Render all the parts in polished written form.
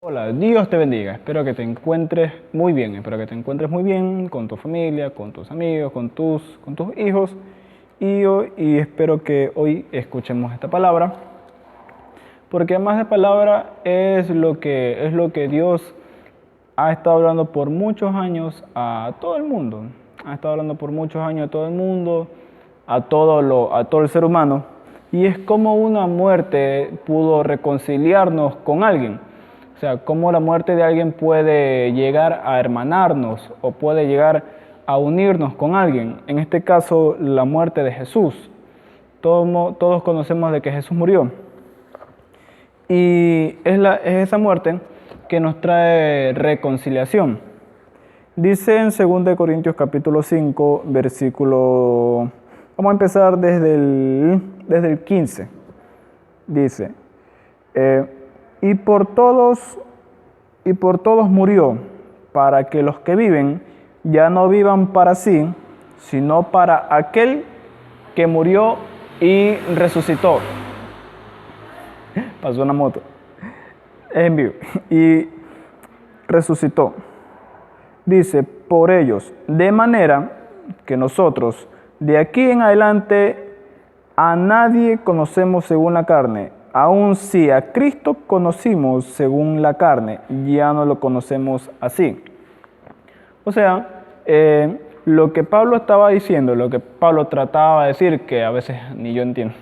Hola, Dios te bendiga. Espero que te encuentres muy bien. Espero que te encuentres muy bien con tu familia, con tus amigos, con tus hijos. Y espero que hoy escuchemos esta palabra. Porque más de palabra es lo que Dios ha estado hablando por muchos años a todo el mundo. Ha estado hablando por muchos años a todo el mundo, a todo el ser humano. Y es como una muerte pudo reconciliarnos con alguien. O sea, cómo la muerte de alguien puede llegar a hermanarnos o puede llegar a unirnos con alguien. En este caso, la muerte de Jesús. Todos conocemos de que Jesús murió. Y es esa muerte que nos trae reconciliación. Dice en 2 Corintios capítulo 5, versículo... Vamos a empezar desde el 15. Dice, y por todos murió, para que los que viven ya no vivan para sí, sino para aquel que murió y resucitó. Pasó una moto. Es en vivo. Y resucitó. Dice, por ellos, de manera que nosotros, de aquí en adelante, a nadie conocemos según la carne. Aun si a Cristo conocimos según la carne, ya no lo conocemos así. O sea, lo que Pablo estaba diciendo, lo que Pablo trataba de decir, que a veces ni yo entiendo,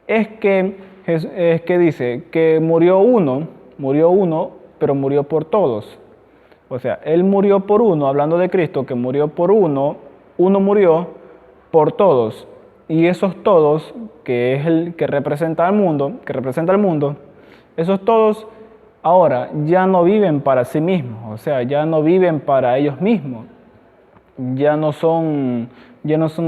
es que dice que murió uno, pero murió por todos. O sea, Él murió por uno, hablando de Cristo, que murió por uno murió por todos. Y esos todos, que es el que representa al mundo, esos todos ahora ya no viven para sí mismos, o sea, ya no viven para ellos mismos. Ya no son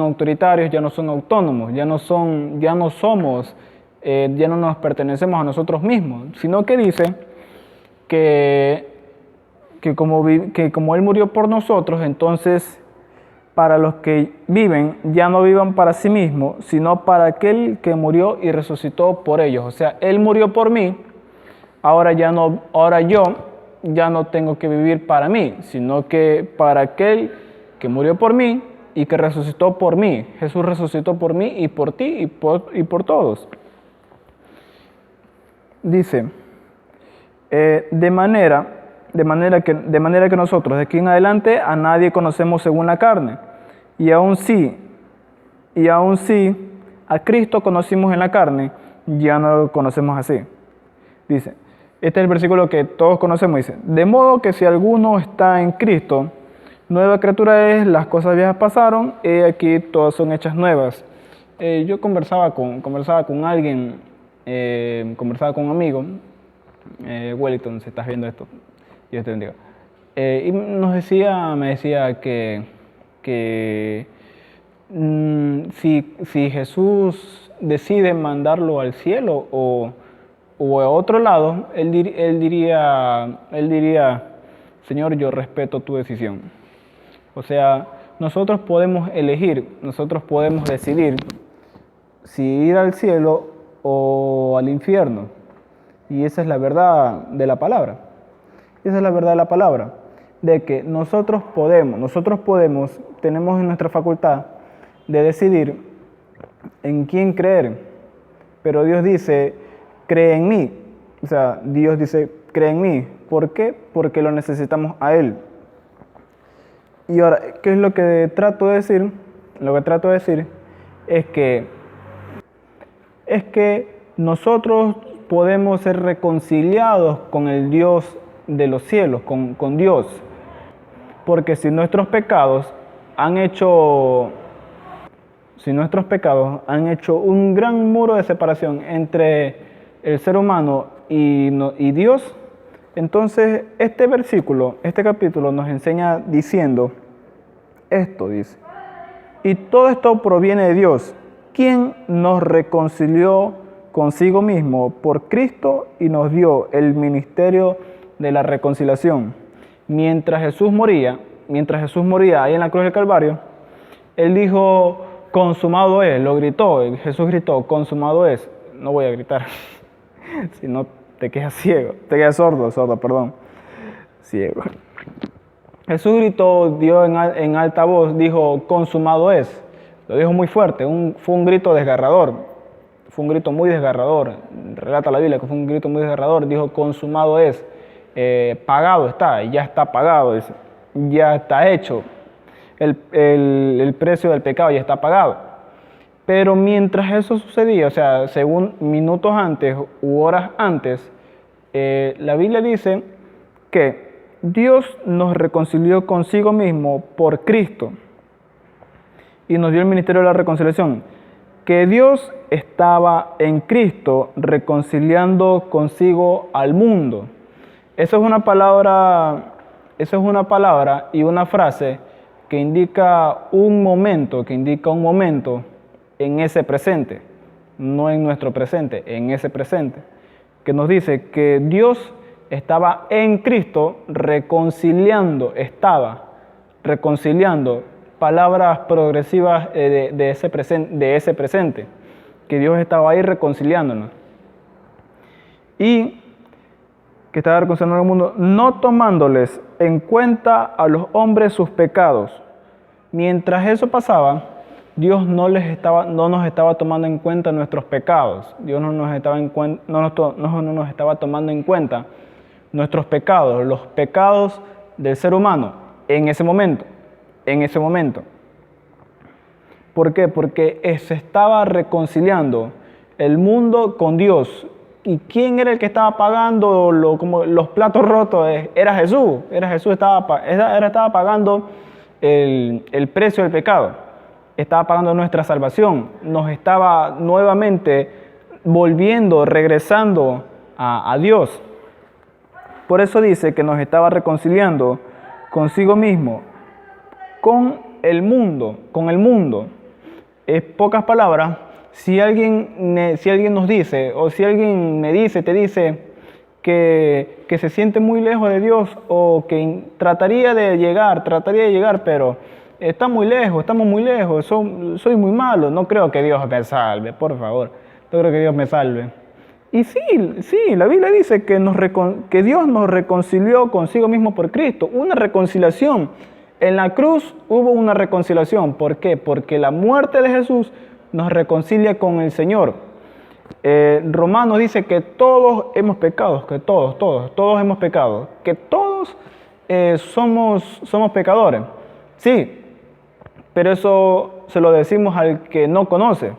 autoritarios, ya no son autónomos, ya no somos, ya no nos pertenecemos a nosotros mismos, sino que dice que como Él murió por nosotros, entonces para los que viven ya no vivan para sí mismos, sino para aquel que murió y resucitó por ellos. O sea, Él murió por mí, ahora yo ya no tengo que vivir para mí, sino que para aquel que murió por mí y que resucitó por mí. Jesús resucitó por mí y por ti y por todos. Dice, de manera que nosotros de aquí en adelante a nadie conocemos según la carne. Y aun si a Cristo conocimos en la carne, ya no lo conocemos así. Dice, este es el versículo que todos conocemos, dice, de modo que si alguno está en Cristo, nueva criatura es, las cosas viejas pasaron, y aquí todas son hechas nuevas. Yo conversaba con alguien, conversaba con un amigo, Wellington, si estás viendo esto, Dios te bendiga. Y me decía que si Jesús decide mandarlo al cielo o a otro lado, él diría, Señor, yo respeto tu decisión. O sea, nosotros podemos elegir, nosotros podemos decidir si ir al cielo o al infierno. Y esa es la verdad de la palabra. Esa es la verdad de la palabra. De que nosotros podemos, tenemos en nuestra facultad de decidir en quién creer. Pero Dios dice, cree en mí. O sea, Dios dice, cree en mí. ¿Por qué? Porque lo necesitamos a Él. Y ahora, ¿qué es lo que trato de decir? Lo que trato de decir es que nosotros podemos ser reconciliados con el Dios de los cielos, con Dios. Porque si nuestros pecados han hecho un gran muro de separación entre el ser humano y Dios, entonces este capítulo nos enseña diciendo esto, dice, y todo esto proviene de Dios, quien nos reconcilió consigo mismo por Cristo y nos dio el ministerio de la reconciliación. Mientras Jesús moría ahí en la cruz del Calvario, Él dijo, consumado es, lo gritó, Jesús gritó, consumado es. No voy a gritar, si no te quedas ciego, te quedas sordo, perdón, ciego. Jesús gritó, dio en alta voz, dijo, consumado es. Lo dijo muy fuerte, fue un grito desgarrador, fue un grito muy desgarrador. Relata la Biblia que fue un grito muy desgarrador, dijo, consumado es, pagado está, ya está pagado, dice, ya está hecho, el precio del pecado ya está pagado. Pero mientras eso sucedía, o sea, según minutos antes u horas antes, la Biblia dice que Dios nos reconcilió consigo mismo por Cristo y nos dio el ministerio de la reconciliación. Que Dios estaba en Cristo reconciliando consigo al mundo. Eso es una palabra y una frase que indica un momento en ese presente, no en nuestro presente, en ese presente, que nos dice que Dios estaba en Cristo reconciliando, palabras progresivas de ese presente, que Dios estaba ahí reconciliándonos. Y que estaba reconciliando al mundo, no tomándoles en cuenta a los hombres sus pecados. Mientras eso pasaba, Dios no nos estaba tomando en cuenta nuestros pecados. Dios no nos estaba tomando en cuenta nuestros pecados, los pecados del ser humano en ese momento. ¿Por qué? Porque se estaba reconciliando el mundo con Dios. ¿Y quién era el que estaba pagando los platos rotos? Era Jesús. Estaba pagando el precio del pecado. Estaba pagando nuestra salvación. Nos estaba nuevamente regresando a Dios. Por eso dice que nos estaba reconciliando consigo mismo, con el mundo. En pocas palabras, si alguien nos dice, o si alguien te dice que se siente muy lejos de Dios, o que trataría de llegar, pero estamos muy lejos, soy muy malo, no creo que Dios me salve, por favor, no creo que Dios me salve. Y sí, la Biblia dice que Dios nos reconcilió consigo mismo por Cristo, una reconciliación. En la cruz hubo una reconciliación. ¿Por qué? Porque la muerte de Jesús nos reconcilia con el Señor. Romanos dice que todos hemos pecado, que todos hemos pecado, que todos somos pecadores. Sí, pero eso se lo decimos al que no conoce.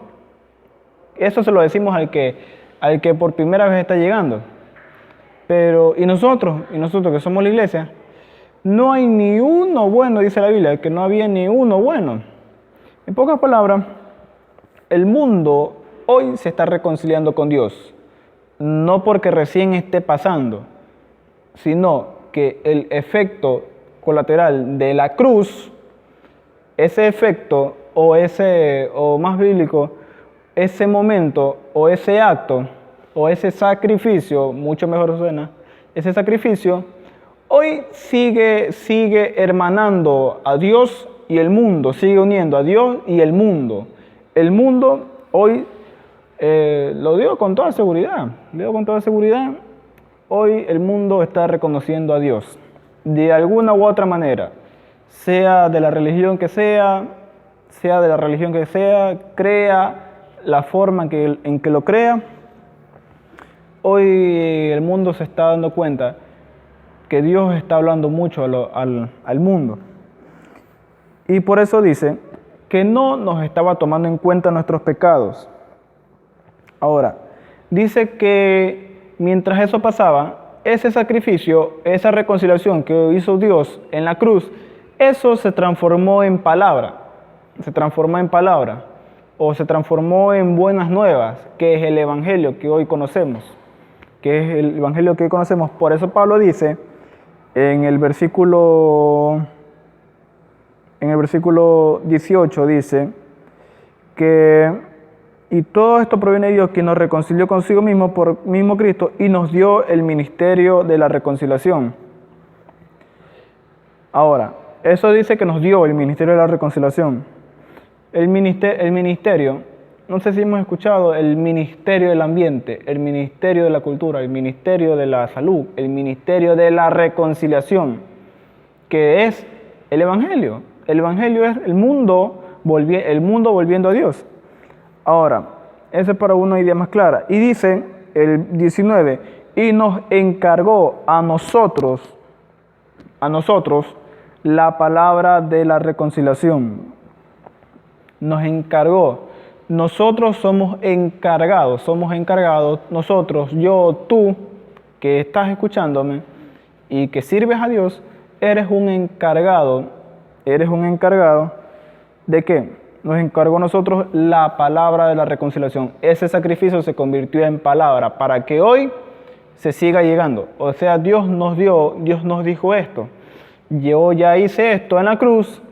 Eso se lo decimos al que por primera vez está llegando. Y nosotros que somos la iglesia, no hay ni uno bueno, dice la Biblia, que no había ni uno bueno. En pocas palabras, el mundo hoy se está reconciliando con Dios, no porque recién esté pasando, sino que el efecto colateral de la cruz, ese efecto o más bíblico, ese momento o ese acto o ese sacrificio, mucho mejor suena, ese sacrificio, hoy sigue hermanando a Dios y el mundo, sigue uniendo a Dios y el mundo. El mundo hoy, lo digo con toda seguridad, hoy el mundo está reconociendo a Dios, de alguna u otra manera, sea de la religión que sea, crea la forma en que lo crea. Hoy el mundo se está dando cuenta que Dios está hablando mucho al mundo. Y por eso dice que no nos estaba tomando en cuenta nuestros pecados. Ahora, dice que mientras eso pasaba, ese sacrificio, esa reconciliación que hizo Dios en la cruz, eso se transformó en palabra. O se transformó en buenas nuevas, que es el evangelio que hoy conocemos. Por eso Pablo dice en el versículo 18, dice que y todo esto proviene de Dios, quien nos reconcilió consigo mismo por mismo Cristo y nos dio el ministerio de la reconciliación. Ahora, eso dice que nos dio el ministerio de la reconciliación. El ministerio no sé si hemos escuchado el ministerio del ambiente, el ministerio de la cultura, el ministerio de la salud, el ministerio de la reconciliación, que es el Evangelio. El Evangelio es el mundo volviendo a Dios. Ahora, ese es para una idea más clara. Y dice el 19, y nos encargó a nosotros, la palabra de la reconciliación. Nos encargó. Nosotros somos encargados, nosotros, yo, tú, que estás escuchándome y que sirves a Dios, eres un encargado ¿de qué? Nos encargó a nosotros la palabra de la reconciliación. Ese sacrificio se convirtió en palabra para que hoy se siga llegando. O sea, Dios nos dijo esto. Yo ya hice esto en la cruz,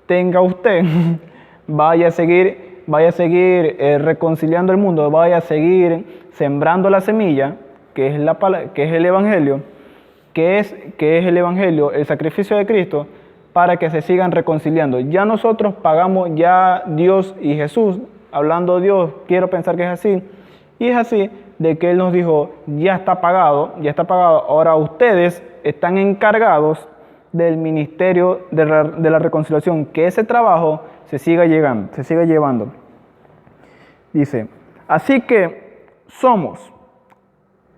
tenga usted, vaya a seguir reconciliando el mundo, vaya a seguir sembrando la semilla, que es el Evangelio, que es el Evangelio, el sacrificio de Cristo, para que se sigan reconciliando. Ya nosotros pagamos, ya Dios y Jesús, hablando de Dios, quiero pensar que es así, y es así, de que Él nos dijo, ya está pagado, ahora ustedes están encargados del ministerio de la reconciliación, que ese trabajo se siga llevando. Dice, así que somos,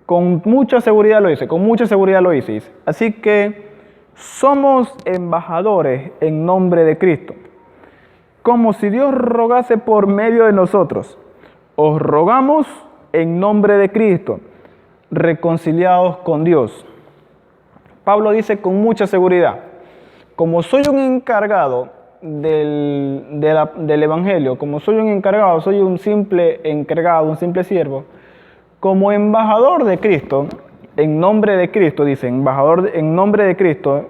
con mucha seguridad lo dice, dice, así que somos embajadores en nombre de Cristo, como si Dios rogase por medio de nosotros. Os rogamos en nombre de Cristo, reconciliados con Dios. Pablo dice con mucha seguridad, como soy un encargado del Evangelio, como soy un encargado, soy un simple encargado, un simple siervo, como embajador de Cristo, en nombre de Cristo, dice, embajador en nombre de Cristo,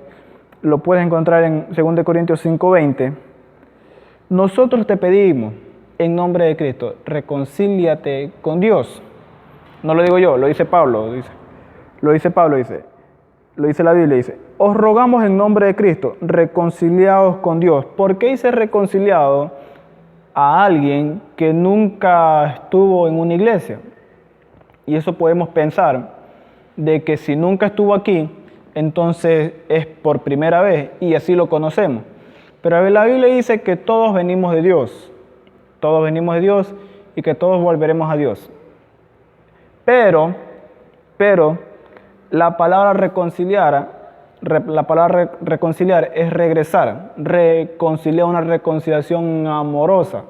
lo puedes encontrar en 2 Corintios 5:20. Nosotros te pedimos, en nombre de Cristo, reconcíliate con Dios. No lo digo yo, lo dice Pablo, lo dice la Biblia, dice, os rogamos en nombre de Cristo, reconciliados con Dios. ¿Por qué dice reconciliado a alguien que nunca estuvo en una iglesia? Y eso podemos pensar, de que si nunca estuvo aquí, entonces es por primera vez y así lo conocemos. Pero la Biblia dice que todos venimos de Dios y que todos volveremos a Dios. Pero la palabra reconciliar es regresar, reconciliar, una reconciliación amorosa,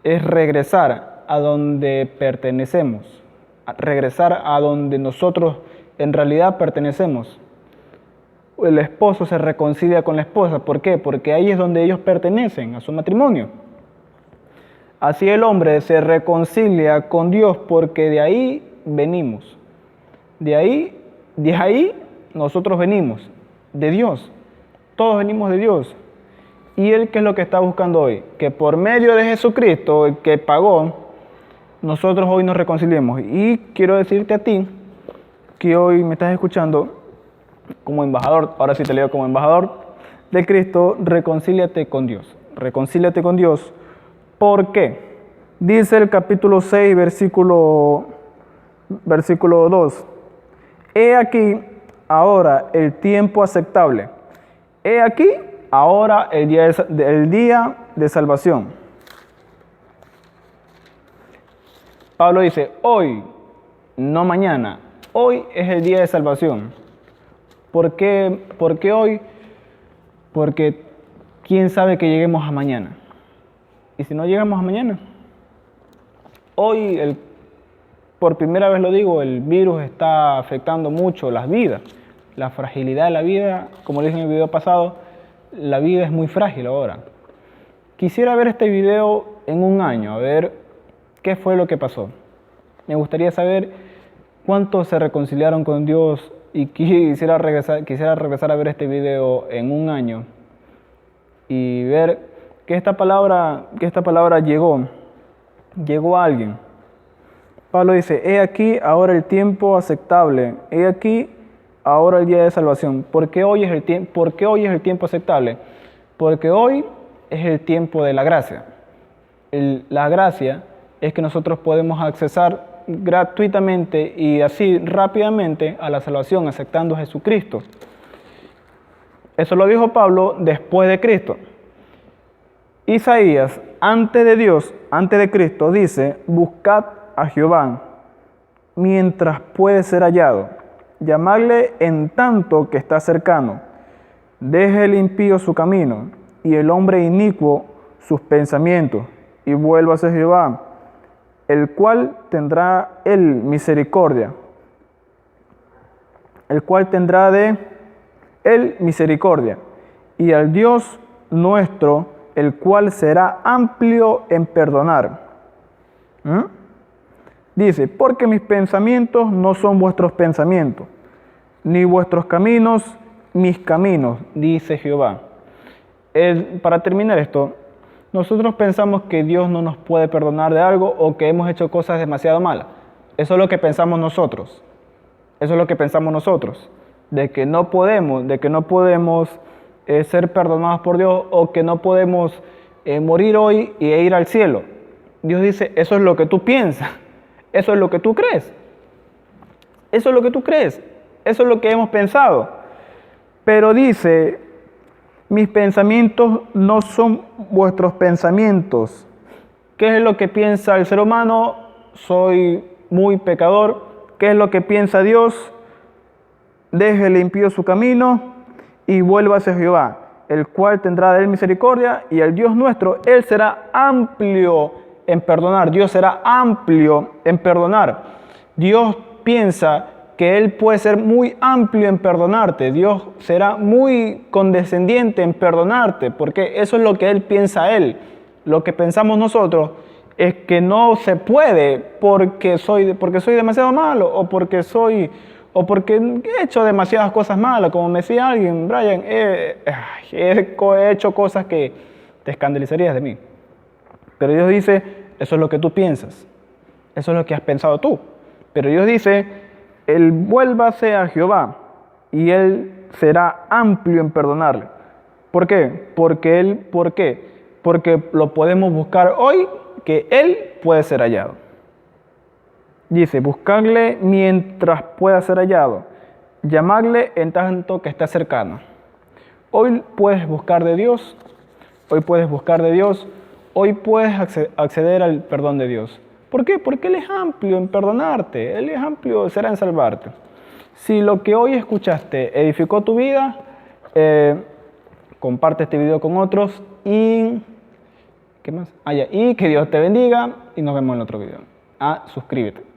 es regresar a donde pertenecemos. Regresar a donde nosotros en realidad pertenecemos. El esposo se reconcilia con la esposa. ¿Por qué? Porque ahí es donde ellos pertenecen, a su matrimonio. Así el hombre se reconcilia con Dios porque de ahí venimos. De ahí nosotros venimos, de Dios. Todos venimos de Dios. ¿Y Él qué es lo que está buscando hoy? Que por medio de Jesucristo, el que pagó, nosotros hoy nos reconciliemos. Y quiero decirte a ti que hoy me estás escuchando como embajador, ahora sí te leo como embajador de Cristo, reconcíliate con Dios. Reconcíliate con Dios. ¿Por qué? Dice el capítulo 6, versículo 2. He aquí ahora el tiempo aceptable. He aquí ahora el día de salvación. Pablo dice, hoy, no mañana, hoy es el día de salvación. ¿Por qué hoy? Porque quién sabe que lleguemos a mañana. ¿Y si no llegamos a mañana? Hoy, por primera vez lo digo, el virus está afectando mucho las vidas. La fragilidad de la vida, como dije en el video pasado, la vida es muy frágil ahora. Quisiera ver este video en un año, a ver ¿qué fue lo que pasó? Me gustaría saber cuántos se reconciliaron con Dios y quisiera regresar a ver este video en un año y ver que esta palabra llegó a alguien. Pablo dice, he aquí ahora el tiempo aceptable, he aquí ahora el día de salvación. ¿Por qué hoy es el tiempo aceptable? Porque hoy es el tiempo de la gracia. la gracia es que nosotros podemos accesar gratuitamente y así rápidamente a la salvación aceptando a Jesucristo. Eso lo dijo Pablo después de Cristo. Isaías, antes de Dios, antes de Cristo, dice: buscad a Jehová mientras puede ser hallado, llamadle en tanto que está cercano. Deje el impío su camino y el hombre inicuo sus pensamientos, y vuélvase a Jehová, el cual tendrá él misericordia, el cual tendrá de él misericordia, y al Dios nuestro, el cual será amplio en perdonar. Dice: porque mis pensamientos no son vuestros pensamientos, ni vuestros caminos mis caminos, dice Jehová. Para terminar esto, nosotros pensamos que Dios no nos puede perdonar de algo o que hemos hecho cosas demasiado malas. Eso es lo que pensamos nosotros. Eso es lo que pensamos nosotros. De que no podemos ser perdonados por Dios, o que no podemos morir hoy e ir al cielo. Dios dice: eso es lo que tú piensas. Eso es lo que tú crees. Eso es lo que tú crees. Eso es lo que hemos pensado. Pero dice: mis pensamientos no son vuestros pensamientos. ¿Qué es lo que piensa el ser humano? Soy muy pecador. ¿Qué es lo que piensa Dios? Deje el impío su camino y vuélvase a Jehová, el cual tendrá de él misericordia, y el Dios nuestro, él será amplio en perdonar. Dios será amplio en perdonar. Dios piensa que Él puede ser muy amplio en perdonarte. Dios será muy condescendiente en perdonarte, porque eso es lo que Él piensa Él. Lo que pensamos nosotros es que no se puede porque soy demasiado malo, o porque he hecho demasiadas cosas malas. Como me decía alguien: Brian, he hecho cosas que te escandalizarías de mí. Pero Dios dice: eso es lo que tú piensas. Eso es lo que has pensado tú. Pero Dios dice: Él vuélvase a Jehová y Él será amplio en perdonarle. ¿Por qué? Porque lo podemos buscar hoy, que Él puede ser hallado. Dice: buscarle mientras pueda ser hallado, llamarle en tanto que está cercano. Hoy puedes buscar de Dios, hoy puedes acceder al perdón de Dios. ¿Por qué? Porque Él es amplio en perdonarte, Él es amplio será en salvarte. Si lo que hoy escuchaste edificó tu vida, comparte este video con otros y... ¿qué más? Y que Dios te bendiga, y nos vemos en el otro video. Suscríbete.